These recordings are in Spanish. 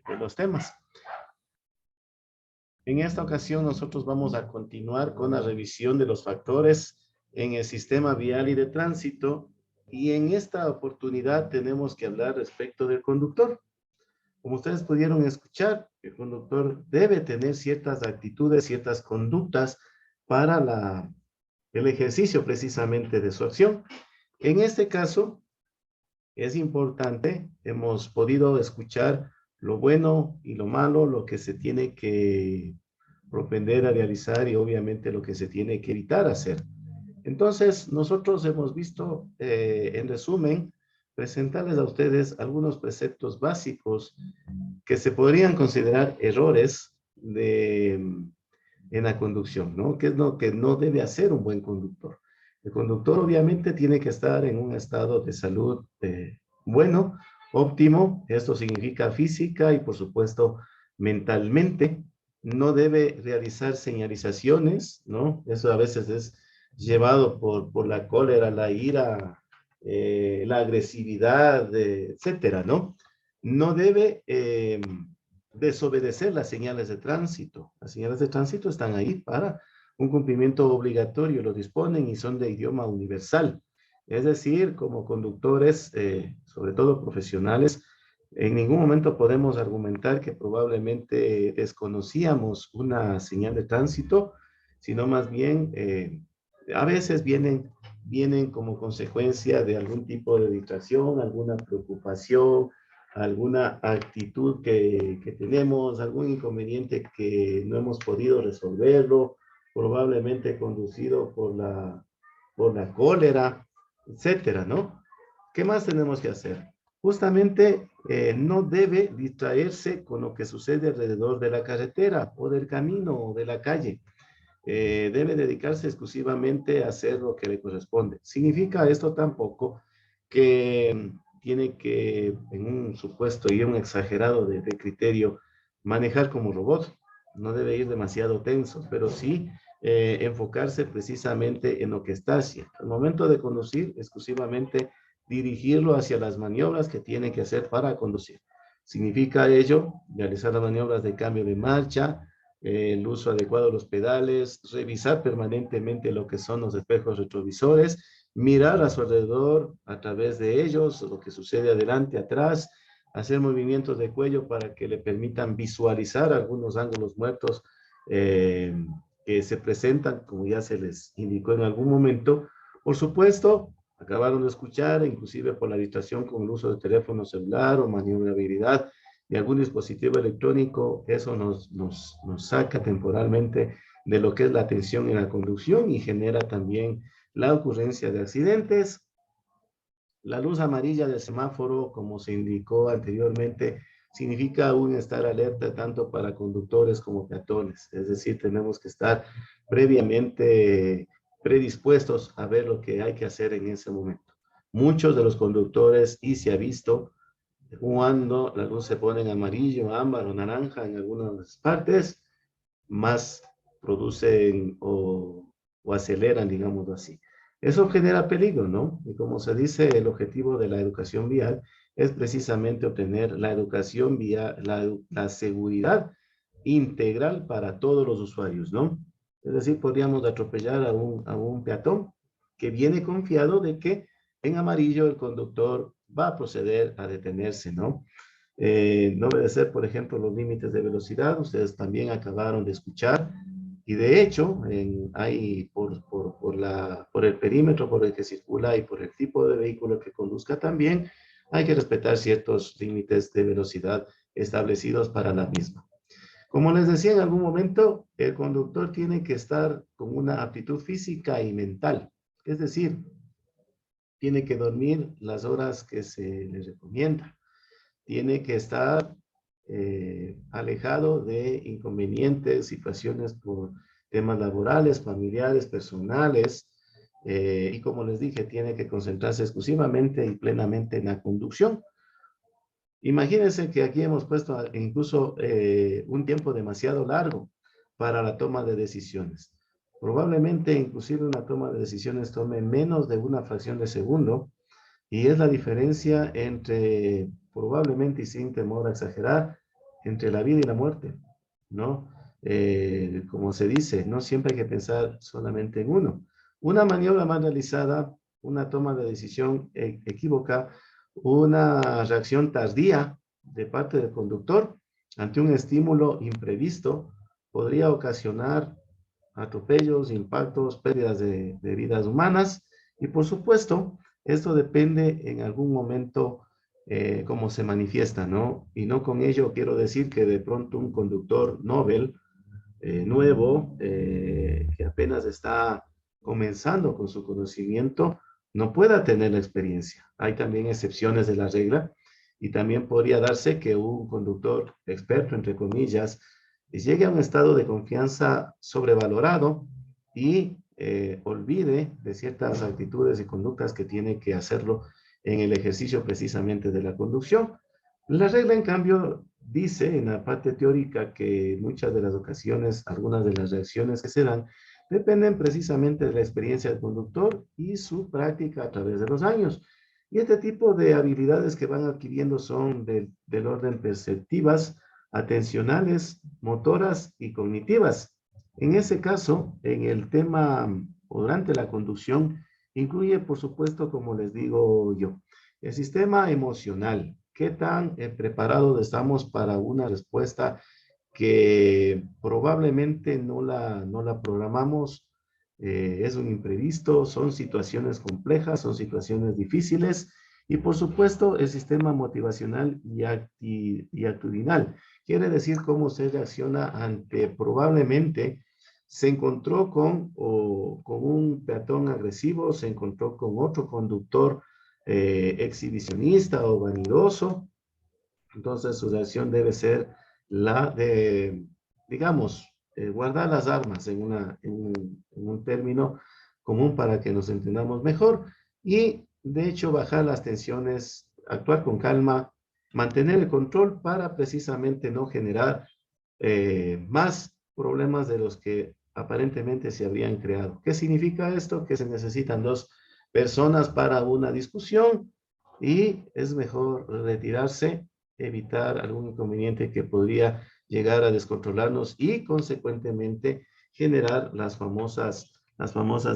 de los temas. En esta ocasión nosotros vamos a continuar con la revisión de los factores en el sistema vial y de tránsito, y en esta oportunidad tenemos que hablar respecto del conductor. Como ustedes pudieron escuchar, el conductor debe tener ciertas actitudes, ciertas conductas para el ejercicio precisamente de su acción. En este caso, es importante, hemos podido escuchar lo bueno y lo malo, lo que se tiene que propender a realizar y obviamente lo que se tiene que evitar hacer. Entonces, nosotros hemos visto, en resumen, presentarles a ustedes algunos preceptos básicos que se podrían considerar errores en la conducción, ¿no? ¿Qué es lo que no debe hacer un buen conductor? El conductor obviamente tiene que estar en un estado de salud bueno, óptimo. Esto significa física y por supuesto mentalmente. No debe realizar señalizaciones, ¿no? Eso a veces es llevado por la cólera, la ira, la agresividad, etcétera, ¿no? No debe desobedecer las señales de tránsito. Las señales de tránsito están ahí para un cumplimiento obligatorio, lo disponen y son de idioma universal. Es decir, como conductores, sobre todo profesionales, en ningún momento podemos argumentar que probablemente desconocíamos una señal de tránsito, sino más bien a veces vienen como consecuencia de algún tipo de distracción, alguna preocupación, alguna actitud que tenemos, algún inconveniente que no hemos podido resolverlo, probablemente conducido por la cólera, etcétera, ¿no? ¿Qué más tenemos que hacer? Justamente no debe distraerse con lo que sucede alrededor de la carretera o del camino o de la calle. Debe dedicarse exclusivamente a hacer lo que le corresponde. Significa esto tampoco que tiene que, en un supuesto y un exagerado de criterio, manejar como robot. No debe ir demasiado tenso, pero sí enfocarse precisamente en lo que está haciendo. Al momento de conducir, exclusivamente dirigirlo hacia las maniobras que tiene que hacer para conducir. Significa ello realizar las maniobras de cambio de marcha, el uso adecuado de los pedales, revisar permanentemente lo que son los espejos retrovisores, mirar a su alrededor a través de ellos, lo que sucede adelante, atrás, hacer movimientos de cuello para que le permitan visualizar algunos ángulos muertos que se presentan, como ya se les indicó en algún momento. Por supuesto, acabaron de escuchar, inclusive por la distracción con el uso de teléfono celular o maniobrabilidad de algún dispositivo electrónico, eso nos saca temporalmente de lo que es la atención en la conducción y genera también la ocurrencia de accidentes. La luz amarilla del semáforo, como se indicó anteriormente, significa aún estar alerta tanto para conductores como peatones. Es decir, tenemos que estar previamente predispuestos a ver lo que hay que hacer en ese momento. Muchos de los conductores, y se ha visto, cuando la luz se pone en amarillo, ámbar o naranja en algunas partes, más producen o aceleran, digámoslo así. Eso genera peligro, ¿no? Y como se dice, el objetivo de la educación vial es precisamente obtener la educación vial, la seguridad integral para todos los usuarios, ¿no? Es decir, podríamos atropellar a un peatón que viene confiado de que en amarillo el conductor va a proceder a detenerse, ¿no? No obedecer, por ejemplo, los límites de velocidad, ustedes también acabaron de escuchar, y de hecho, hay por el perímetro por el que circula y por el tipo de vehículo que conduzca también, hay que respetar ciertos límites de velocidad establecidos para la misma. Como les decía en algún momento, el conductor tiene que estar con una aptitud física y mental, es decir, tiene que dormir las horas que se le recomienda, tiene que estar alejado de inconvenientes, situaciones por temas laborales, familiares, personales, y como les dije, tiene que concentrarse exclusivamente y plenamente en la conducción. Imagínense que aquí hemos puesto incluso un tiempo demasiado largo para la toma de decisiones. Probablemente inclusive una toma de decisiones tome menos de una fracción de segundo, y es la diferencia entre, probablemente y sin temor a exagerar, entre la vida y la muerte, ¿no? Como se dice, no siempre hay que pensar solamente en uno. Una maniobra mal realizada, una toma de decisión equívoca, una reacción tardía de parte del conductor ante un estímulo imprevisto podría ocasionar atropellos, impactos, pérdidas de vidas humanas y por supuesto, esto depende en algún momento cómo se manifiesta, ¿no? Y no con ello quiero decir que de pronto un conductor Nobel nuevo, que apenas está comenzando con su conocimiento, no pueda tener la experiencia. Hay también excepciones de la regla y también podría darse que un conductor experto, entre comillas, llegue a un estado de confianza sobrevalorado y olvide de ciertas actitudes y conductas que tiene que hacerlo en el ejercicio precisamente de la conducción. La regla, en cambio, dice en la parte teórica que muchas de las ocasiones, algunas de las reacciones que se dan, dependen precisamente de la experiencia del conductor y su práctica a través de los años. Y este tipo de habilidades que van adquiriendo son del orden perceptivas, atencionales, motoras y cognitivas. En ese caso, en el tema o durante la conducción, incluye, por supuesto, como les digo yo, el sistema emocional. ¿Qué tan preparados estamos para una respuesta que probablemente no la programamos? Es un imprevisto, son situaciones complejas, son situaciones difíciles y por supuesto el sistema motivacional y actitudinal. Quiere decir cómo se reacciona ante probablemente se encontró con un peatón agresivo, se encontró con otro conductor exhibicionista o vanidoso, entonces su reacción debe ser la de, digamos, guardar las armas en un término común para que nos entendamos mejor y de hecho bajar las tensiones, actuar con calma, mantener el control para precisamente no generar más problemas de los que aparentemente se habrían creado. ¿Qué significa esto? Que se necesitan dos personas para una discusión y es mejor retirarse, evitar algún inconveniente que podría llegar a descontrolarnos y consecuentemente generar las famosas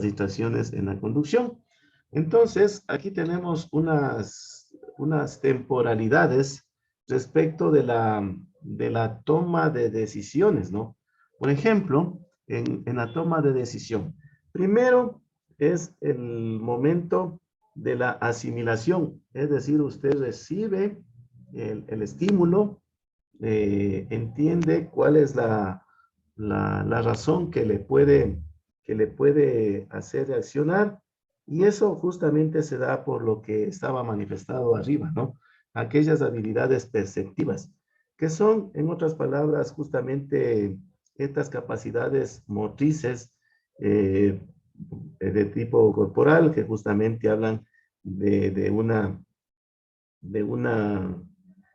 distracciones en la conducción. Entonces, aquí tenemos unas temporalidades respecto de la toma de decisiones, ¿no? Por ejemplo, en la toma de decisión, primero es el momento de la asimilación, es decir, usted recibe el estímulo, entiende cuál es la razón que le puede hacer reaccionar y eso justamente se da por lo que estaba manifestado arriba, ¿no? Aquellas habilidades perceptivas, que son, en otras palabras, justamente estas capacidades motrices eh, de tipo corporal que justamente hablan de una,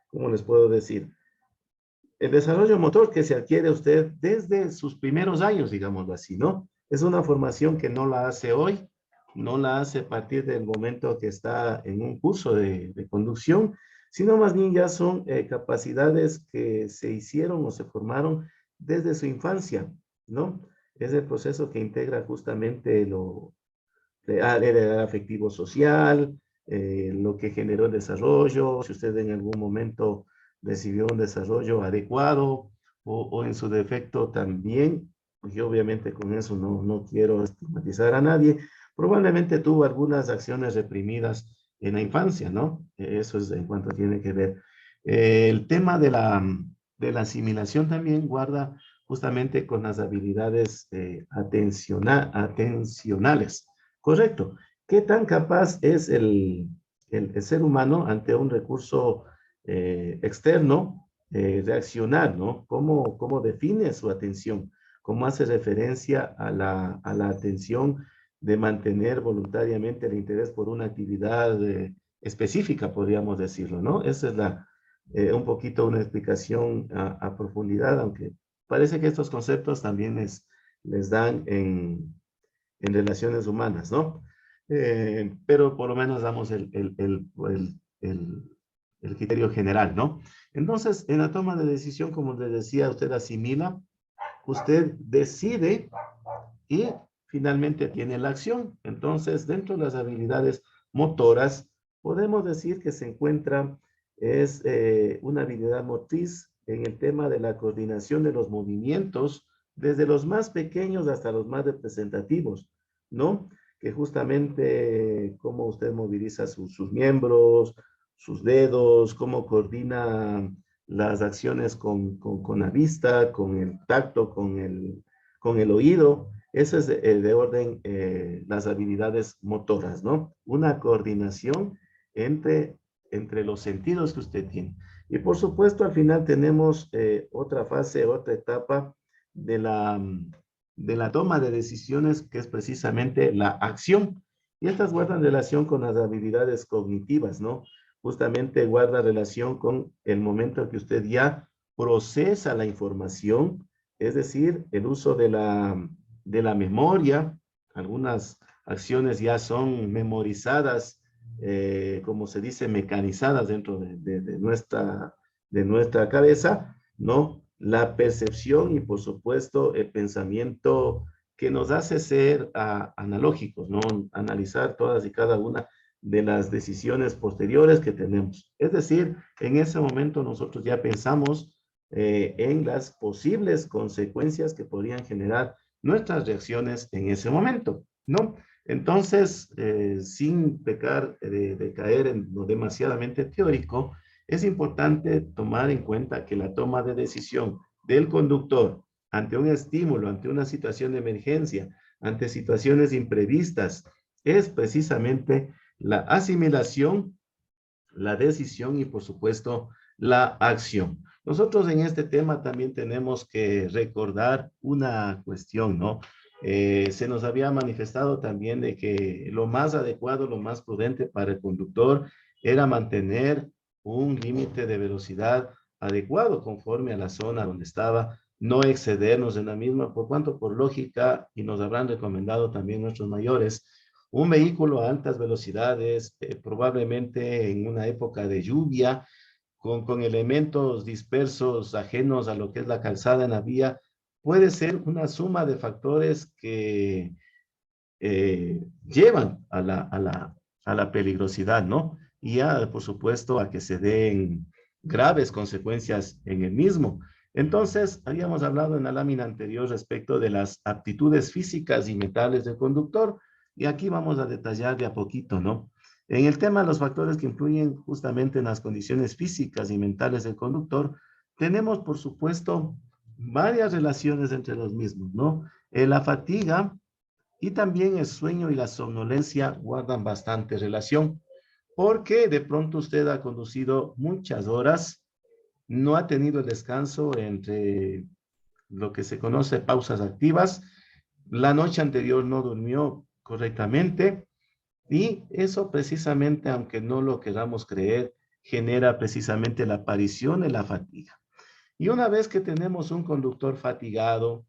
¿cómo les puedo decir? El desarrollo motor que se adquiere usted desde sus primeros años, digámoslo así, ¿no? Es una formación que no la hace hoy, no la hace a partir del momento que está en un curso de conducción, sino más bien ya son capacidades que se hicieron o se formaron desde su infancia, ¿no? Es el proceso que integra justamente el afectivo social, lo que generó el desarrollo, si usted en algún momento recibió un desarrollo adecuado o en su defecto también, pues yo obviamente con eso no quiero estigmatizar a nadie, probablemente tuvo algunas acciones reprimidas en la infancia, ¿no? Eso es en cuanto tiene que ver. El tema de la asimilación también guarda justamente con las habilidades atencionales. Correcto. ¿Qué tan capaz es el ser humano ante un recurso externo reaccionar, ¿no? ¿Cómo define su atención? ¿Cómo hace referencia a la atención de mantener voluntariamente el interés por una actividad específica, podríamos decirlo, ¿no? Esa es un poquito una explicación a profundidad, aunque parece que estos conceptos también les dan en relaciones humanas, ¿no? Pero por lo menos damos el el criterio general, ¿no? Entonces, en la toma de decisión, como les decía, usted asimila, usted decide y finalmente tiene la acción. Entonces, dentro de las habilidades motoras, podemos decir que se encuentra, es una habilidad motriz en el tema de la coordinación de los movimientos, desde los más pequeños hasta los más representativos, ¿no? Que justamente cómo usted moviliza sus miembros, sus dedos, cómo coordina las acciones con la vista, con el tacto, con el oído. Eso es de orden las habilidades motoras, ¿no? Una coordinación entre los sentidos que usted tiene. Y por supuesto, al final tenemos otra fase, otra etapa de la toma de decisiones, que es precisamente la acción. Y estas guardan relación con las habilidades cognitivas, ¿no? Justamente guarda relación con el momento en que usted ya procesa la información, es decir, el uso de la memoria. Algunas acciones ya son memorizadas, como se dice, mecanizadas dentro de nuestra cabeza, ¿no? La percepción y, por supuesto, el pensamiento que nos hace ser analógicos, ¿no? Analizar todas y cada una de las decisiones posteriores que tenemos. Es decir, en ese momento nosotros ya pensamos en las posibles consecuencias que podrían generar nuestras reacciones en ese momento, ¿no? Entonces, sin pecar de caer en lo demasiadamente teórico, es importante tomar en cuenta que la toma de decisión del conductor ante un estímulo, ante una situación de emergencia, ante situaciones imprevistas, es precisamente la asimilación, la decisión y, por supuesto, la acción. Nosotros en este tema también tenemos que recordar una cuestión, ¿no? Se nos había manifestado también de que lo más adecuado, lo más prudente para el conductor era mantener un límite de velocidad adecuado conforme a la zona donde estaba, no excedernos en la misma, por cuanto por lógica, y nos habrán recomendado también nuestros mayores, un vehículo a altas velocidades, probablemente en una época de lluvia, con elementos dispersos ajenos a lo que es la calzada en la vía, puede ser una suma de factores que llevan a la peligrosidad, ¿no? Y ya, por supuesto, a que se den graves consecuencias en el mismo. Entonces, habíamos hablado en la lámina anterior respecto de las aptitudes físicas y mentales del conductor, y aquí vamos a detallar de a poquito, ¿no? En el tema de los factores que influyen justamente en las condiciones físicas y mentales del conductor, tenemos, por supuesto, varias relaciones entre los mismos, ¿no? La fatiga y también el sueño y la somnolencia guardan bastante relación, porque de pronto usted ha conducido muchas horas, no ha tenido el descanso entre lo que se conoce pausas activas, la noche anterior no durmió correctamente y eso precisamente, aunque no lo queramos creer, genera precisamente la aparición de la fatiga. Y una vez que tenemos un conductor fatigado,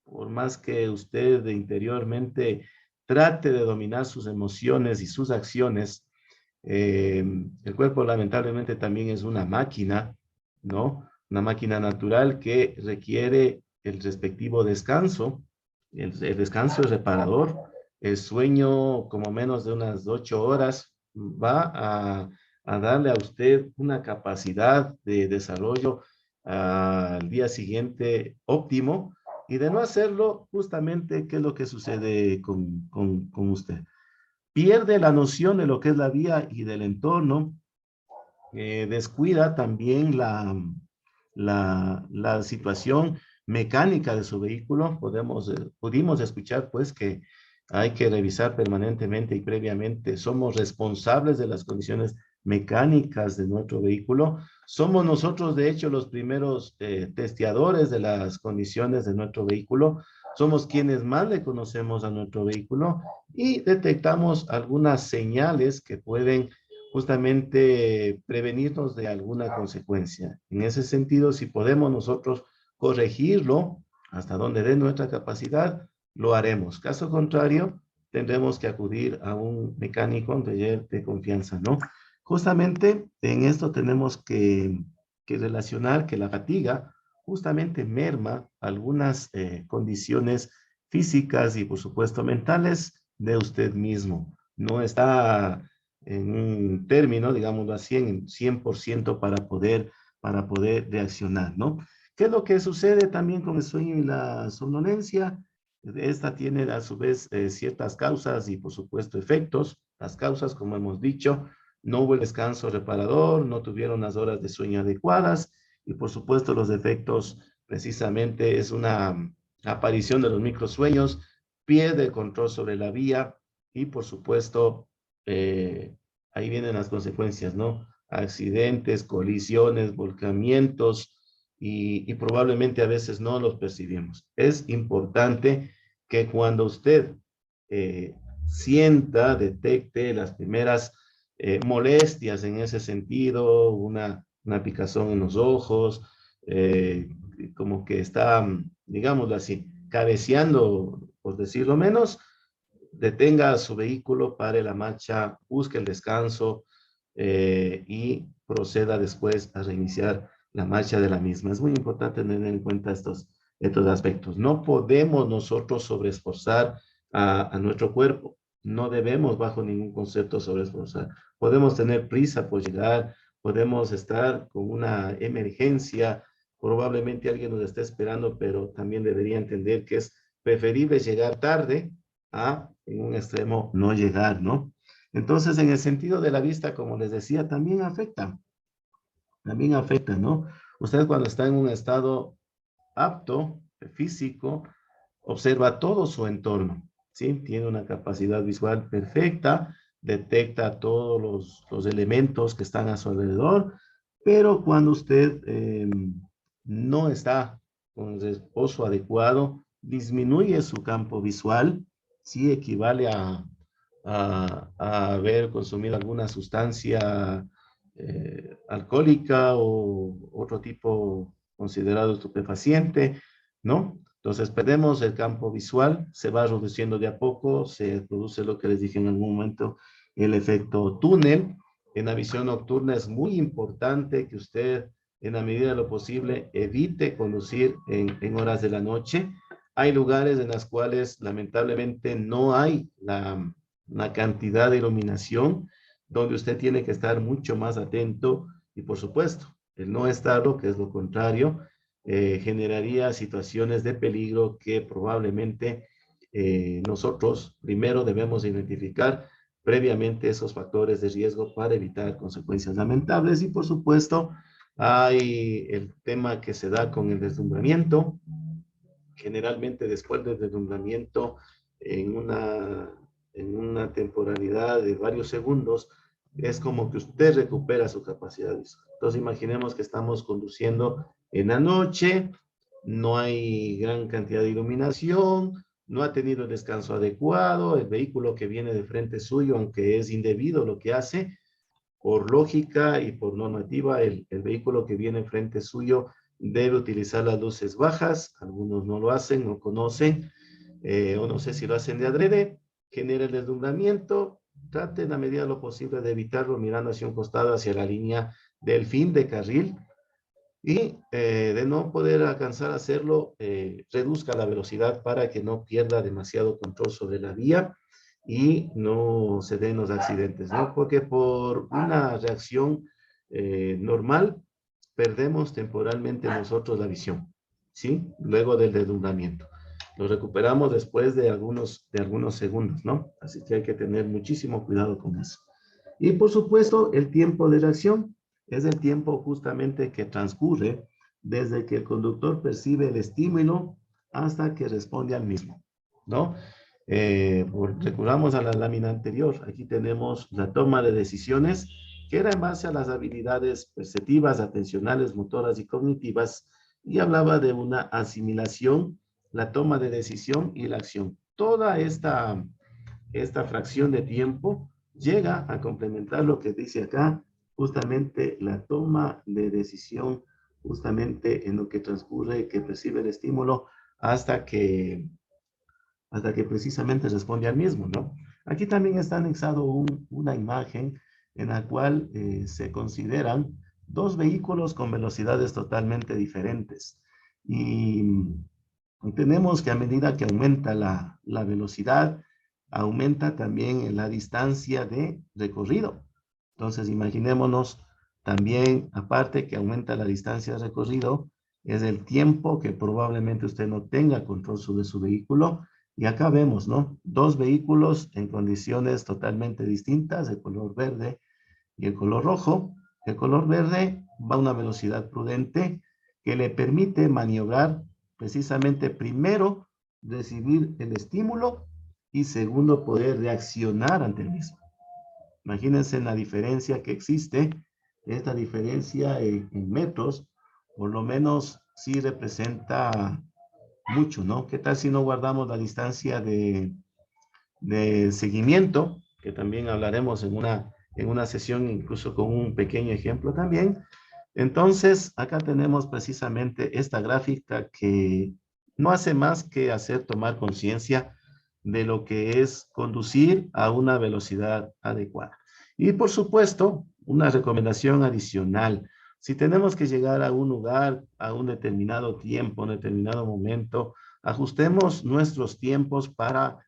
por más que usted interiormente trate de dominar sus emociones y sus acciones, el cuerpo lamentablemente también es una máquina, ¿no? Una máquina natural que requiere el respectivo descanso. El descanso es reparador. El sueño, como menos de unas 8 horas, va a darle a usted una capacidad de desarrollo al día siguiente óptimo. Y de no hacerlo, justamente, ¿qué es lo que sucede con usted? Pierde la noción de lo que es la vía y del entorno, descuida también la situación mecánica de su vehículo. Pudimos escuchar pues que hay que revisar permanentemente y previamente. Somos responsables de las condiciones mecánicas de nuestro vehículo. Somos nosotros, de hecho, los primeros testeadores de las condiciones de nuestro vehículo. Somos quienes más le conocemos a nuestro vehículo y detectamos algunas señales que pueden justamente prevenirnos de alguna consecuencia. En ese sentido, si podemos nosotros corregirlo hasta donde dé nuestra capacidad, lo haremos. Caso contrario, tendremos que acudir a un mecánico, un taller de confianza, ¿no? Justamente en esto tenemos que relacionar que la fatiga justamente merma algunas condiciones físicas y por supuesto mentales de usted mismo. No está en un término, digámoslo así, en 100% para poder reaccionar, ¿no? ¿Qué es lo que sucede también con el sueño y la somnolencia? Esta tiene a su vez ciertas causas y por supuesto efectos. Las causas, como hemos dicho, no hubo el descanso reparador, no tuvieron las horas de sueño adecuadas y por supuesto los efectos precisamente es una aparición de los microsueños, pierde el control sobre la vía y por supuesto ahí vienen las consecuencias, ¿no? Accidentes, colisiones, volcamientos y probablemente a veces no los percibimos. Es importante que cuando usted sienta, detecte las primeras molestias en ese sentido, una picazón en los ojos, como que está, digámoslo así, cabeceando, por decirlo menos, detenga su vehículo, pare la marcha, busque el descanso y proceda después a reiniciar la marcha de la misma. Es muy importante tener en cuenta estos aspectos. No podemos nosotros sobreesforzar a nuestro cuerpo. No debemos bajo ningún concepto sobreesforzar. Podemos tener prisa por llegar, podemos estar con una emergencia, probablemente alguien nos esté esperando, pero también debería entender que es preferible llegar tarde a, en un extremo, no llegar, ¿no? Entonces, en el sentido de la vista, como les decía, también afecta, ¿no? Usted cuando está en un estado apto, físico, observa todo su entorno, ¿sí? Tiene una capacidad visual perfecta, detecta todos los elementos que están a su alrededor, pero cuando usted no está con el reposo adecuado, disminuye su campo visual, sí equivale a haber consumido alguna sustancia alcohólica o otro tipo considerado estupefaciente, ¿no? Entonces perdemos el campo visual, se va reduciendo de a poco, se produce lo que les dije en algún momento, el efecto túnel. En la visión nocturna es muy importante que usted, en la medida de lo posible, evite conducir en horas de la noche. Hay lugares en los cuales lamentablemente no hay la cantidad de iluminación donde usted tiene que estar mucho más atento y por supuesto, el no estarlo, que es lo contrario, generaría situaciones de peligro que probablemente nosotros primero debemos identificar previamente esos factores de riesgo para evitar consecuencias lamentables y por supuesto hay el tema que se da con el deslumbramiento. Generalmente después del deslumbramiento en una temporalidad de varios segundos, es como que usted recupera su capacidad visual. Entonces imaginemos que estamos conduciendo en la noche, no hay gran cantidad de iluminación, no ha tenido el descanso adecuado, el vehículo que viene de frente suyo, aunque es indebido lo que hace, por lógica y por normativa, el vehículo que viene frente suyo debe utilizar las luces bajas, algunos no lo hacen, no conocen, o no sé si lo hacen de adrede, genera el deslumbramiento, trate en la medida de lo posible de evitarlo mirando hacia un costado, hacia la línea del fin de carril, y de no poder alcanzar a hacerlo, reduzca la velocidad para que no pierda demasiado control sobre la vía y no se den los accidentes, ¿no? Porque por una reacción normal perdemos temporalmente nosotros la visión, ¿sí? Luego del deslumbramiento. Lo recuperamos después de algunos segundos, ¿no? Así que hay que tener muchísimo cuidado con eso. Y por supuesto, el tiempo de reacción es el tiempo justamente que transcurre desde que el conductor percibe el estímulo hasta que responde al mismo, ¿no? Recurramos a la lámina anterior. Aquí tenemos la toma de decisiones que era en base a las habilidades perceptivas, atencionales, motoras y cognitivas y hablaba de una asimilación, la toma de decisión y la acción. Toda esta fracción de tiempo llega a complementar lo que dice acá, justamente la toma de decisión, justamente en lo que transcurre, que percibe el estímulo hasta que, hasta que precisamente responde al mismo, ¿no? Aquí también está anexado una imagen en la cual se consideran dos vehículos con velocidades totalmente diferentes. Y tenemos que a medida que aumenta la velocidad, aumenta también la distancia de recorrido. Entonces, imaginémonos también, aparte que aumenta la distancia de recorrido, es el tiempo que probablemente usted no tenga control sobre su vehículo. Y acá vemos, ¿no? Dos vehículos en condiciones totalmente distintas, el color verde y el color rojo. El color verde va a una velocidad prudente que le permite maniobrar precisamente primero recibir el estímulo y segundo poder reaccionar ante el mismo. Imagínense la diferencia que existe. Esta diferencia en metros, por lo menos sí representa mucho, ¿no? ¿Qué tal si no guardamos la distancia de seguimiento, que también hablaremos en una sesión, incluso con un pequeño ejemplo también? Entonces, acá tenemos precisamente esta gráfica que no hace más que hacer tomar conciencia de lo que es conducir a una velocidad adecuada. Y por supuesto, una recomendación adicional. Si tenemos que llegar a un lugar a un determinado tiempo, un determinado momento, ajustemos nuestros tiempos para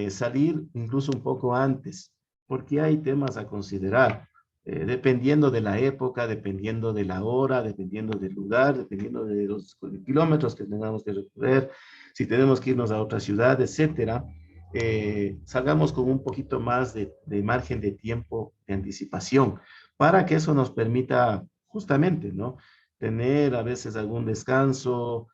salir incluso un poco antes, porque hay temas a considerar. Dependiendo de la época, dependiendo de la hora, dependiendo del lugar, dependiendo de los kilómetros que tengamos que recorrer, si tenemos que irnos a otra ciudad, etcétera, salgamos con un poquito más de margen de tiempo de anticipación para que eso nos permita justamente, ¿no? Tener a veces algún descanso,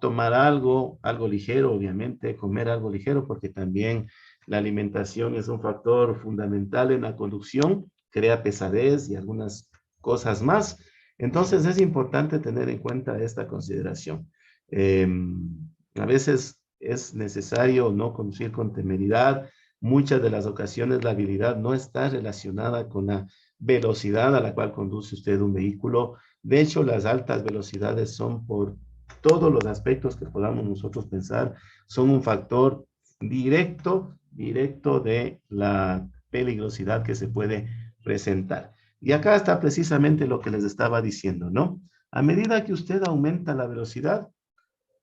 tomar algo ligero, obviamente, comer algo ligero, porque también la alimentación es un factor fundamental en la conducción, crea pesadez y algunas cosas más. Entonces es importante tener en cuenta esta consideración. A veces es necesario no conducir con temeridad. Muchas de las ocasiones la habilidad no está relacionada con la velocidad a la cual conduce usted un vehículo. De hecho, las altas velocidades son por todos los aspectos que podamos nosotros pensar, son un factor directo de la peligrosidad que se puede presentar. Y acá está precisamente lo que les estaba diciendo, ¿no? A medida que usted aumenta la velocidad,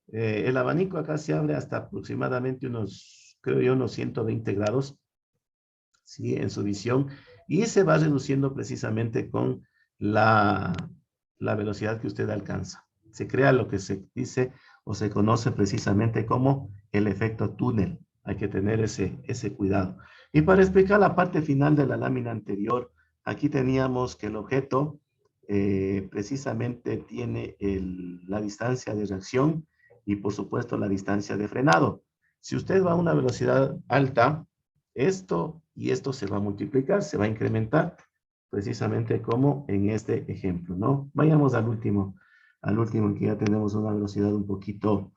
el abanico acá se abre hasta aproximadamente unos, creo yo, unos 120 grados, ¿sí? En su visión, y se va reduciendo precisamente con la, la velocidad que usted alcanza. Se crea lo que se dice o se conoce precisamente como el efecto túnel. Hay que tener ese cuidado. Y para explicar la parte final de la lámina anterior, aquí teníamos que el objeto precisamente tiene la distancia de reacción y por supuesto la distancia de frenado. Si usted va a una velocidad alta, esto y esto se va a multiplicar, se va a incrementar, precisamente como en este ejemplo, ¿no? Vayamos al último que ya tenemos una velocidad un poquito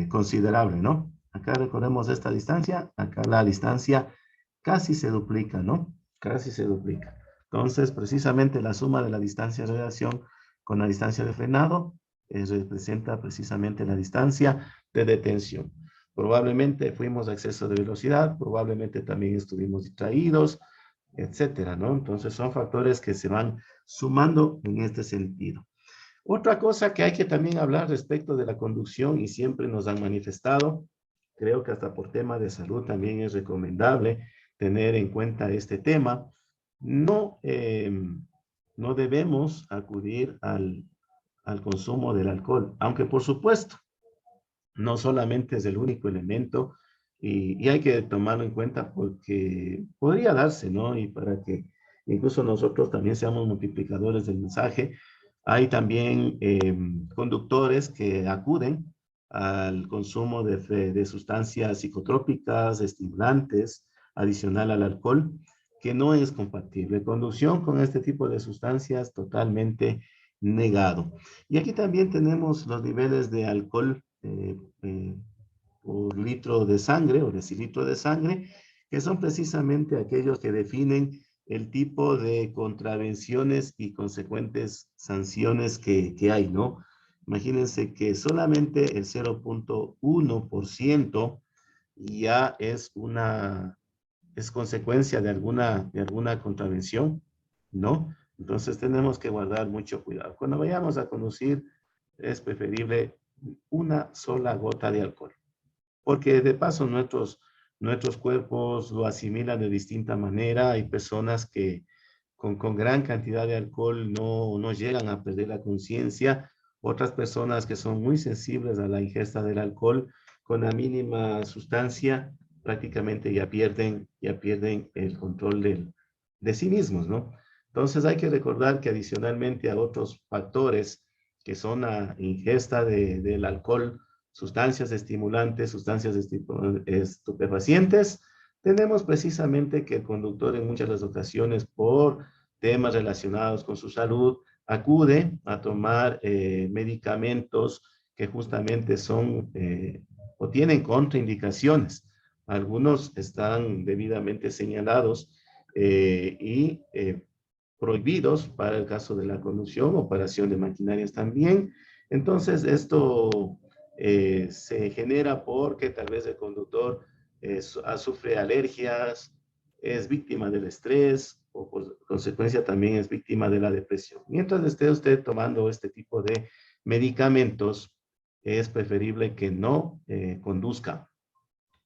considerable, ¿no? Acá recordemos esta distancia, acá la distancia casi se duplica, ¿no? Casi se duplica. Entonces, precisamente la suma de la distancia de reacción con la distancia de frenado representa precisamente la distancia de detención. Probablemente fuimos a exceso de velocidad, probablemente también estuvimos distraídos, etcétera, ¿no? Entonces son factores que se van sumando en este sentido. Otra cosa que hay que también hablar respecto de la conducción y siempre nos han manifestado, creo que hasta por tema de salud también es recomendable tener en cuenta este tema. No, no debemos acudir al consumo del alcohol, aunque por supuesto no solamente es el único elemento y hay que tomarlo en cuenta porque podría darse, ¿no? Y para que incluso nosotros también seamos multiplicadores del mensaje, hay también conductores que acuden al consumo de sustancias psicotrópicas, estimulantes, adicional al alcohol, que no es compatible. Conducción con este tipo de sustancias totalmente negado. Y aquí también tenemos los niveles de alcohol por litro de sangre o decilitro de sangre, que son precisamente aquellos que definen el tipo de contravenciones y consecuentes sanciones que hay, ¿no? Imagínense que solamente el 0.1% ya es es consecuencia de alguna contravención, ¿no? Entonces tenemos que guardar mucho cuidado. Cuando vayamos a conducir, es preferible una sola gota de alcohol, porque de paso nuestros cuerpos lo asimilan de distinta manera. Hay personas que con gran cantidad de alcohol no llegan a perder la conciencia. Otras personas que son muy sensibles a la ingesta del alcohol, con la mínima sustancia, prácticamente ya pierden el control de sí mismos, ¿no? Entonces hay que recordar que adicionalmente a otros factores que son la ingesta del alcohol, sustancias estimulantes, sustancias estupefacientes, tenemos precisamente que el conductor en muchas de las ocasiones por temas relacionados con su salud acude a tomar medicamentos que justamente son o tienen contraindicaciones. Algunos están debidamente señalados y prohibidos para el caso de la conducción, operación de maquinarias también. Entonces, esto se genera porque tal vez el conductor sufre alergias, es víctima del estrés o por consecuencia también es víctima de la depresión. Mientras esté usted tomando este tipo de medicamentos, es preferible que no conduzca.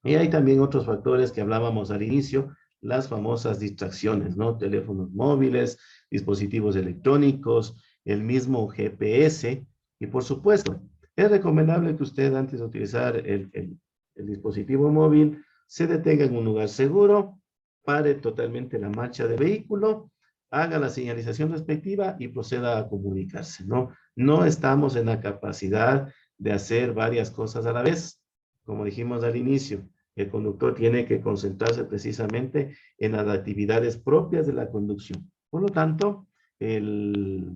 Y hay también otros factores que hablábamos al inicio, las famosas distracciones, ¿no? Teléfonos móviles, dispositivos electrónicos, el mismo GPS. Y por supuesto, es recomendable que usted antes de utilizar el dispositivo móvil se detenga en un lugar seguro, pare totalmente la marcha del vehículo, haga la señalización respectiva y proceda a comunicarse, ¿no? No estamos en la capacidad de hacer varias cosas a la vez, como dijimos al inicio. El conductor tiene que concentrarse precisamente en las actividades propias de la conducción. Por lo tanto, el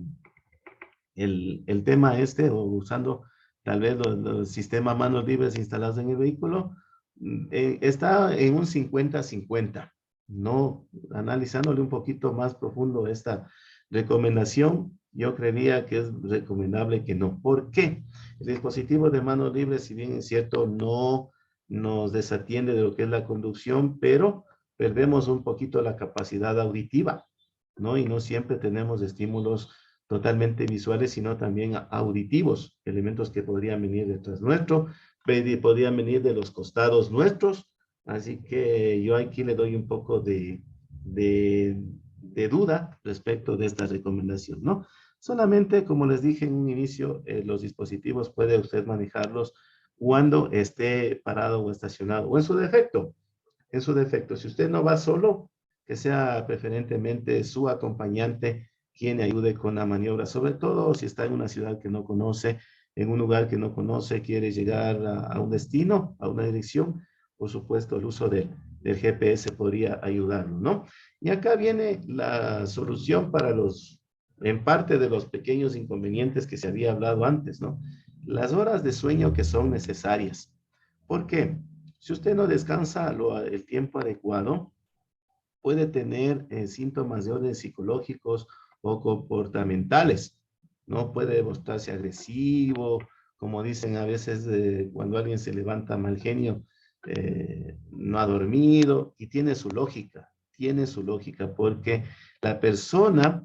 tema este, o usando tal vez los sistemas manos libres instalados en el vehículo, está en un 50-50. No, analizándole un poquito más profundo esta recomendación, yo creería que es recomendable que no. ¿Por qué? El dispositivo de manos libres, si bien es cierto, no nos desatiende de lo que es la conducción, pero perdemos un poquito la capacidad auditiva, ¿no? Y no siempre tenemos estímulos totalmente visuales, sino también auditivos, elementos que podrían venir detrás nuestro, podrían venir de los costados nuestros, así que yo aquí le doy un poco de duda respecto de esta recomendación, ¿no? Solamente, como les dije en un inicio, los dispositivos puede usted manejarlos cuando esté parado o estacionado, o en su defecto, si usted no va solo, que sea preferentemente su acompañante quien le ayude con la maniobra, sobre todo si está en una ciudad que no conoce, en un lugar que no conoce, quiere llegar a un destino, a una dirección, por supuesto el uso del GPS podría ayudarlo, ¿no? Y acá viene la solución para en parte de los pequeños inconvenientes que se había hablado antes, ¿no? Las horas de sueño que son necesarias. ¿Por qué? Si usted no descansa el tiempo adecuado, puede tener síntomas de orden psicológicos o comportamentales, ¿no? Puede mostrarse agresivo, como dicen a veces cuando alguien se levanta mal genio, no ha dormido, y tiene su lógica, porque la persona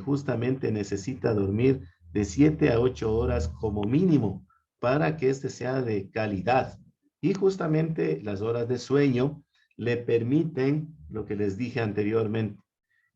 justamente necesita dormir de 7 a 8 horas como mínimo para que este sea de calidad. Y justamente las horas de sueño le permiten lo que les dije anteriormente,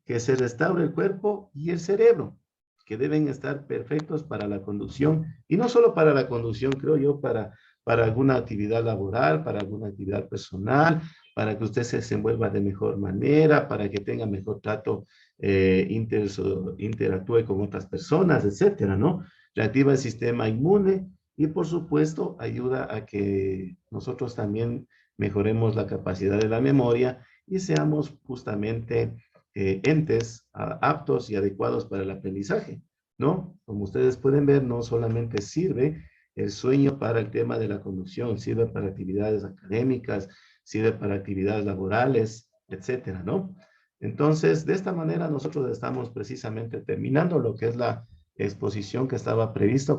que se restaure el cuerpo y el cerebro, que deben estar perfectos para la conducción, y no solo para la conducción, creo yo, para alguna actividad laboral, para alguna actividad personal, para que usted se desenvuelva de mejor manera, para que tenga mejor trato, interactúe con otras personas, etcétera, ¿no? Reactiva el sistema inmune y, por supuesto, ayuda a que nosotros también mejoremos la capacidad de la memoria y seamos justamente entes aptos y adecuados para el aprendizaje, ¿no? Como ustedes pueden ver, no solamente sirve el sueño para el tema de la conducción, sirve para actividades académicas, sirve para actividades laborales, etcétera, ¿no? Entonces, de esta manera nosotros estamos precisamente terminando lo que es la exposición que estaba prevista